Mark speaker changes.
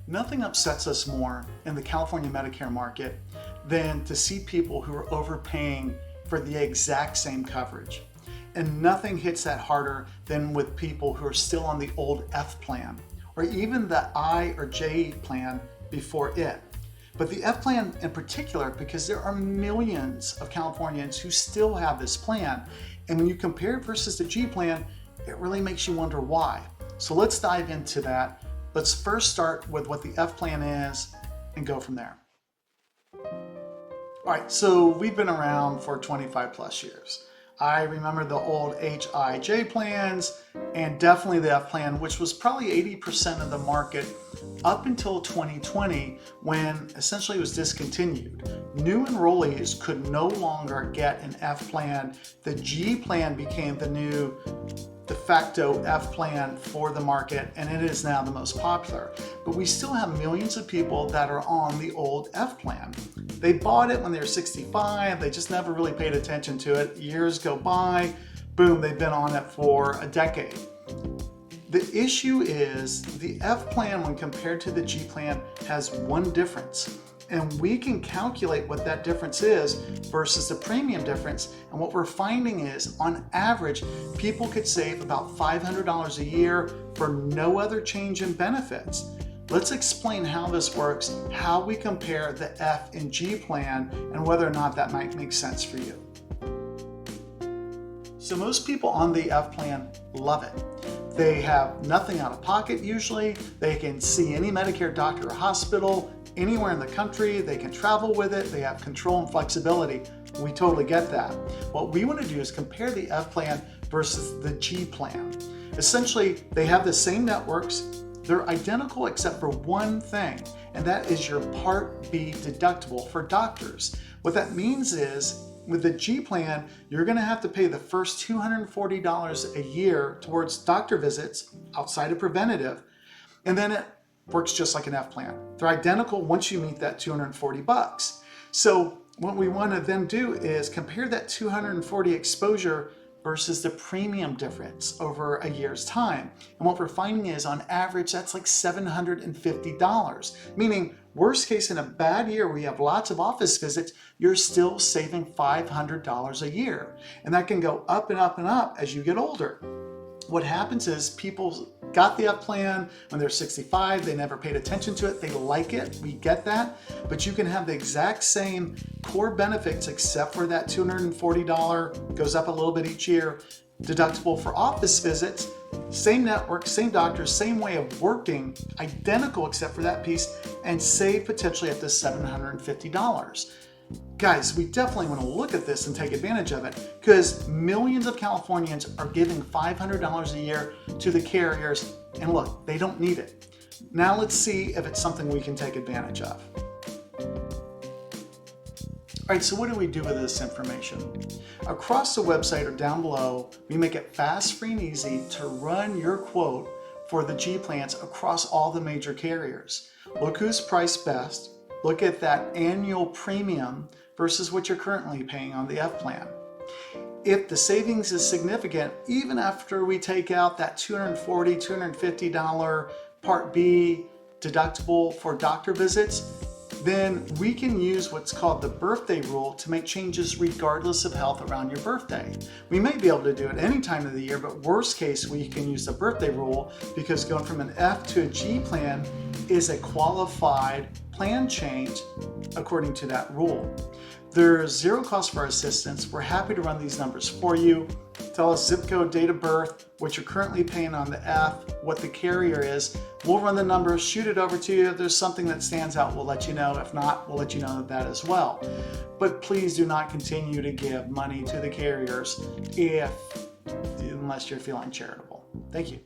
Speaker 1: Nothing upsets us more in the California Medicare market than to see people who are overpaying for the exact same coverage. And nothing hits that harder than with people who are still on the old F plan, or even the I or J plan before it. But the F plan in particular, because there are millions of Californians who still have this plan. And when you compare it versus the G plan, it really makes you wonder why. So let's dive into that. Let's first start with what the F plan is and go from there. All right, so we've been around for 25 plus years. I remember the old HIJ plans and definitely the F plan, which was probably 80% of the market up until 2020 when essentially it was discontinued. New enrollees could no longer get an F plan. The G plan became the new de facto F plan for the market, and it is now the most popular. But we still have millions of people that are on the old F plan. They bought it when they were 65, they just never really paid attention to it. Years go by, boom, they've been on it for a decade. The issue is the F plan, when compared to the G plan, has one difference. And we can calculate what that difference is versus the premium difference. And what we're finding is, on average, people could save about $500 a year for no other change in benefits. Let's explain how this works, how we compare the F and G plan, and whether or not that might make sense for you. So most people on the F plan love it. They have nothing out of pocket usually. They can see any Medicare doctor or hospital anywhere in the country. They can travel with it. They have control and flexibility. We totally get that. What we want to do is compare the F plan versus the G plan. Essentially, they have the same networks. They're identical except for one thing, and that is your Part B deductible for doctors. What that means is, with the G plan, you're going to have to pay the first $240 a year towards doctor visits outside of preventative, and then it works just like an F plan. They're identical once you meet that $240. So what we want to then do is compare that $240 exposure versus the premium difference over a year's time. And what we're finding is, on average, that's like $750, meaning worst case, in a bad year where you have lots of office visits, you're still saving $500 a year. And that can go up and up and up as you get older. What happens is people got the F plan when they're 65, they never paid attention to it, they like it, we get that, but you can have the exact same core benefits except for that $240, goes up a little bit each year, deductible for office visits, same network, same doctors, same way of working, identical except for that piece, and save potentially up to $750. Guys, we definitely want to look at this and take advantage of it, because millions of Californians are giving $500 a year to the carriers, and look, they don't need it. Now let's see if it's something we can take advantage of. All right, so what do we do with this information? Across the website or down below, we make it fast, free, and easy to run your quote for the G plans across all the major carriers. Look who's priced best. Look at that annual premium versus what you're currently paying on the F plan. If the savings is significant, even after we take out that $240, $250 Part B deductible for doctor visits, then we can use what's called the birthday rule to make changes regardless of health around your birthday. We may be able to do it any time of the year, but worst case, we can use the birthday rule, because going from an F to a G plan is a qualified plan change according to that rule. There's zero cost for our assistance. We're happy to run these numbers for you. Tell us zip code, date of birth, what you're currently paying on the F, what the carrier is. We'll run the numbers, shoot it over to you. If there's something that stands out, we'll let you know. If not, we'll let you know that as well. But please do not continue to give money to the carriers unless you're feeling charitable. Thank you.